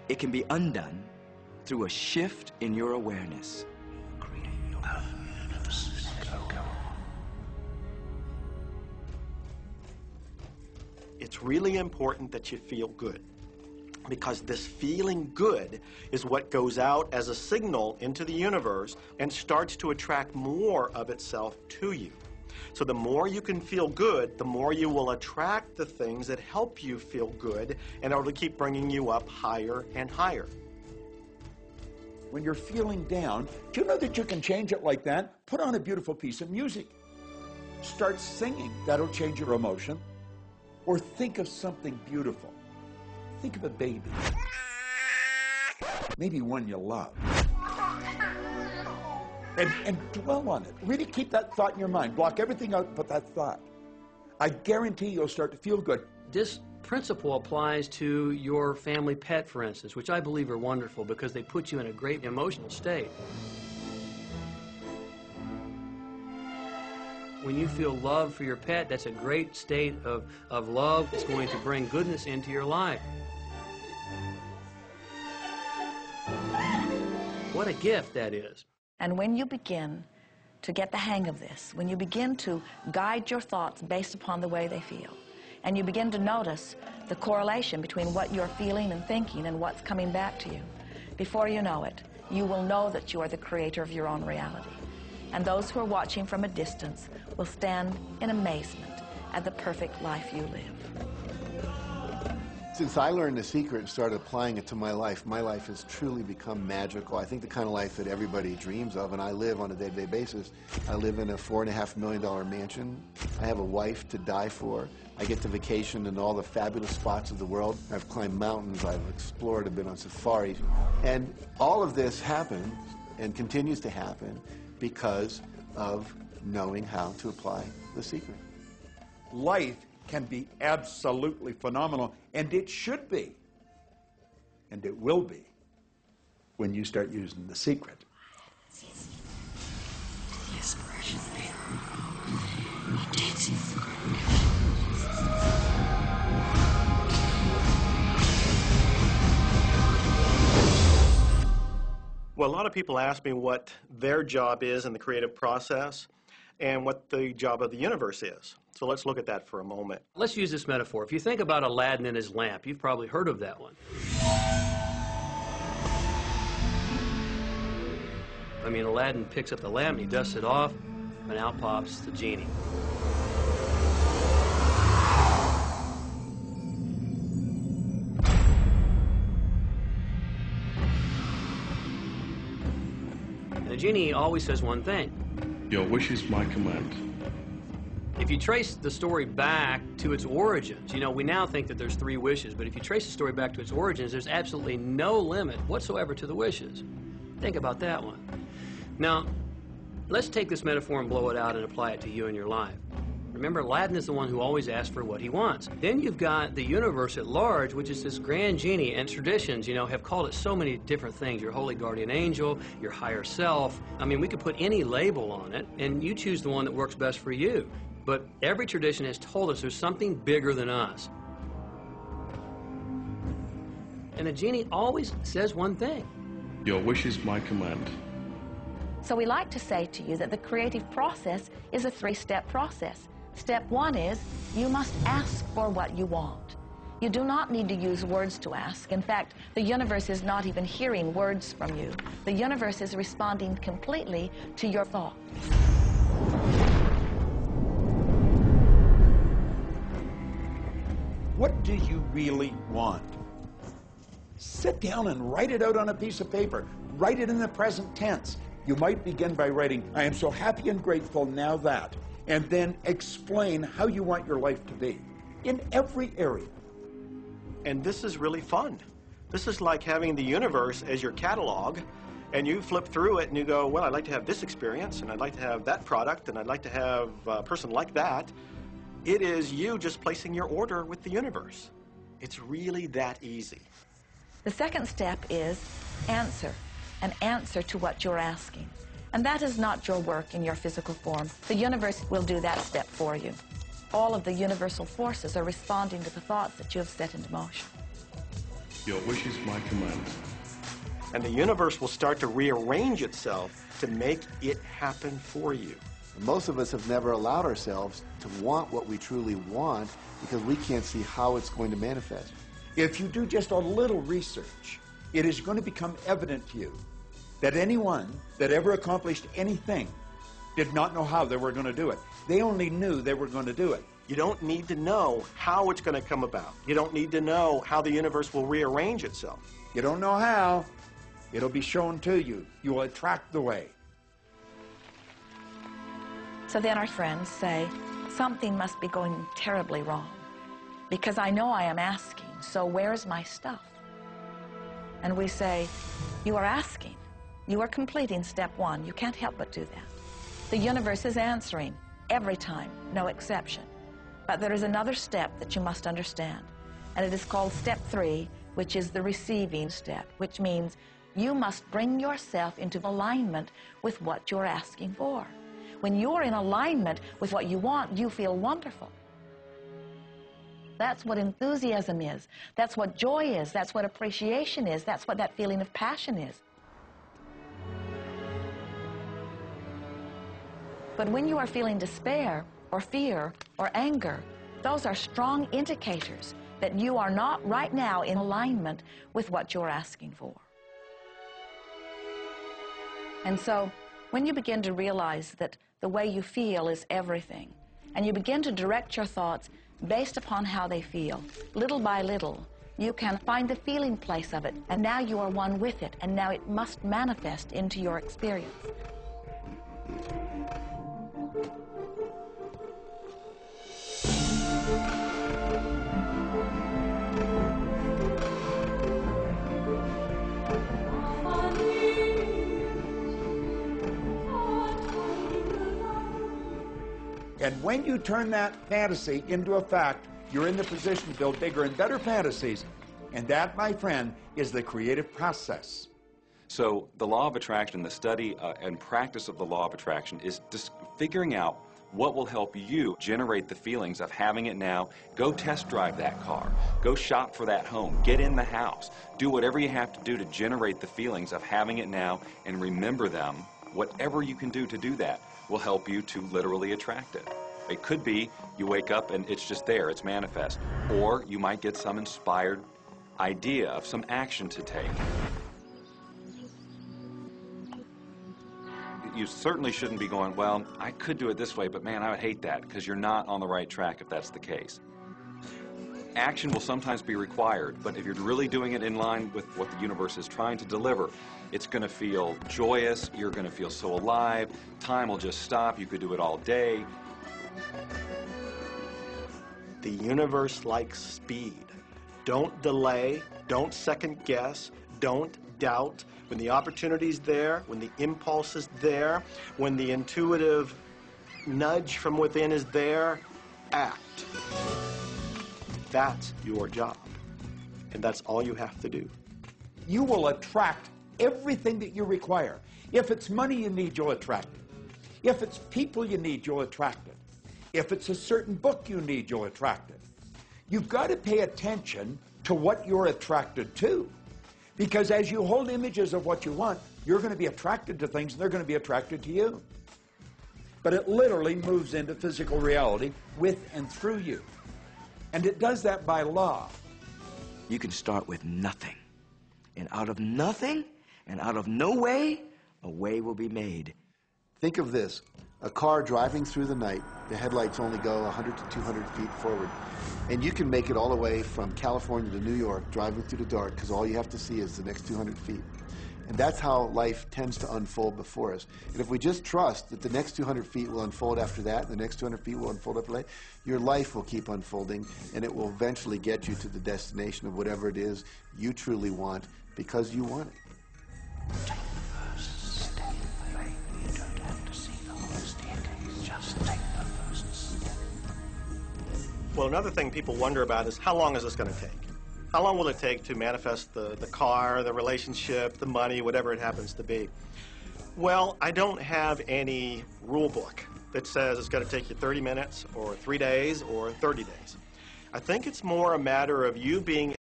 It can be undone through a shift in your awareness. It's really important that you feel good, because this feeling good is what goes out as a signal into the universe and starts to attract more of itself to you. So the more you can feel good, the more you will attract the things that help you feel good, and it'll keep bringing you up higher and higher. When you're feeling down, do you know that you can change it like that? Put on a beautiful piece of music. Start singing. That'll change your emotion. Or think of something beautiful. Think of a baby. Maybe one you love. And dwell on it. Really keep that thought in your mind. Block everything out but that thought. I guarantee you'll start to feel good. This principle applies to your family pet, for instance, which I believe are wonderful because they put you in a great emotional state. When you feel love for your pet, that's a great state of love. It's going to bring goodness into your life. What a gift that is. And when you begin to get the hang of this, when you begin to guide your thoughts based upon the way they feel, and you begin to notice the correlation between what you're feeling and thinking and what's coming back to you, before you know it, you will know that you are the creator of your own reality. And those who are watching from a distance will stand in amazement at the perfect life you live. Since I learned The Secret and started applying it to my life has truly become magical. I think the kind of life that everybody dreams of, and I live on a day-to-day basis. I live in a $4.5 million mansion. I have a wife to die for. I get to vacation in all the fabulous spots of the world. I've climbed mountains, I've explored, I've been on safaris. And all of this happens and continues to happen because of knowing how to apply The Secret. Life can be absolutely phenomenal, and it should be, and it will be, when you start using The Secret. Well, a lot of people ask me what their job is in the creative process and what the job of the universe is. So let's look at that for a moment. Let's use this metaphor. If you think about Aladdin and his lamp, you've probably heard of that one. I mean, Aladdin picks up the lamp, he dusts it off, and out pops the genie. And the genie always says one thing. Your wish is my command. If you trace the story back to its origins, you know, we now think that there's 3 wishes, but if you trace the story back to its origins, there's absolutely no limit whatsoever to the wishes. Think about that one. Now, let's take this metaphor and blow it out and apply it to you in your life. Remember, Aladdin is the one who always asks for what he wants. Then you've got the universe at large, which is this grand genie, and traditions, you know, have called it so many different things. Your holy guardian angel, your higher self. I mean, we could put any label on it, and you choose the one that works best for you. But every tradition has told us there's something bigger than us. And the genie always says one thing. Your wish is my command. So we like to say to you that the creative process is a 3-step process. Step 1 is you must ask for what you want. You do not need to use words to ask. In fact, the universe is not even hearing words from you. The universe is responding completely to your thought. What do you really want? Sit down and write it out on a piece of paper. Write it in the present tense. You might begin by writing, I am so happy and grateful now that, and then explain how you want your life to be in every area. And this is really fun. This is like having the universe as your catalog, and you flip through it and you go, well, I'd like to have this experience, and I'd like to have that product, and I'd like to have a person like that. It is you just placing your order with the universe. It's really that easy. The second step is answer, an answer to what you're asking. And that is not your work in your physical form. The universe will do that step for you. All of the universal forces are responding to the thoughts that you have set into motion. Your wish is my command. And the universe will start to rearrange itself to make it happen for you. Most of us have never allowed ourselves to want what we truly want because we can't see how it's going to manifest. If you do just a little research, it is going to become evident to you that anyone that ever accomplished anything did not know how they were going to do it. They only knew they were going to do it. You don't need to know how it's going to come about. You don't need to know how the universe will rearrange itself. You don't know how, it'll be shown to you. You will attract the way. So then our friends say, something must be going terribly wrong because I know I am asking, so where's my stuff? And we say, you are asking. You are completing step one. You can't help but do that. The universe is answering every time, no exception. But there is another step that you must understand, and it is called step 3, which is the receiving step, which means you must bring yourself into alignment with what you're asking for. When you're in alignment with what you want, you feel wonderful. That's what enthusiasm is. That's what joy is. That's what appreciation is. That's what that feeling of passion is. But when you are feeling despair or fear or anger, those are strong indicators that you are not right now in alignment with what you're asking for. And so when you begin to realize that the way you feel is everything, and you begin to direct your thoughts based upon how they feel, little by little, you can find the feeling place of it, and now you are one with it, and now it must manifest into your experience. And when you turn that fantasy into a fact, you're in the position to build bigger and better fantasies. And that, my friend, is the creative process. So the law of attraction, the study and practice of the law of attraction is just figuring out what will help you generate the feelings of having it now. Go test drive that car. Go shop for that home. Get in the house. Do whatever you have to do to generate the feelings of having it now and remember them. Whatever you can do to do that will help you to literally attract it. It could be you wake up and it's just there, it's manifest. Or you might get some inspired idea of some action to take. You certainly shouldn't be going, well, I could do it this way, but man, I would hate that, because you're not on the right track if that's the case. Action will sometimes be required, but if you're really doing it in line with what the universe is trying to deliver, it's going to feel joyous, you're going to feel so alive, time will just stop, you could do it all day. The universe likes speed. Don't delay, don't second guess, don't doubt. When the opportunity's there, when the impulse is there, when the intuitive nudge from within is there, act. That's your job. And that's all you have to do. You will attract everything that you require. If it's money you need, you'll attract it. If it's people you need, you'll attract it. If it's a certain book you need, you'll attract it. You've got to pay attention to what you're attracted to. Because as you hold images of what you want, you're going to be attracted to things and they're going to be attracted to you. But it literally moves into physical reality with and through you. And it does that by law. You can start with nothing. And out of nothing, and out of no way, a way will be made. Think of this. A car driving through the night, the headlights only go 100 to 200 feet forward. And you can make it all the way from California to New York driving through the dark because all you have to see is the next 200 feet. And that's how life tends to unfold before us. And if we just trust that the next 200 feet will unfold after that, and the next 200 feet will unfold after that, your life will keep unfolding, and it will eventually get you to the destination of whatever it is you truly want because you want it. Well, another thing people wonder about is how long is this going to take? How long will it take to manifest the car, the relationship, the money, whatever it happens to be? Well, I don't have any rule book that says it's going to take you 30 minutes or 3 days or 30 days. I think it's more a matter of you being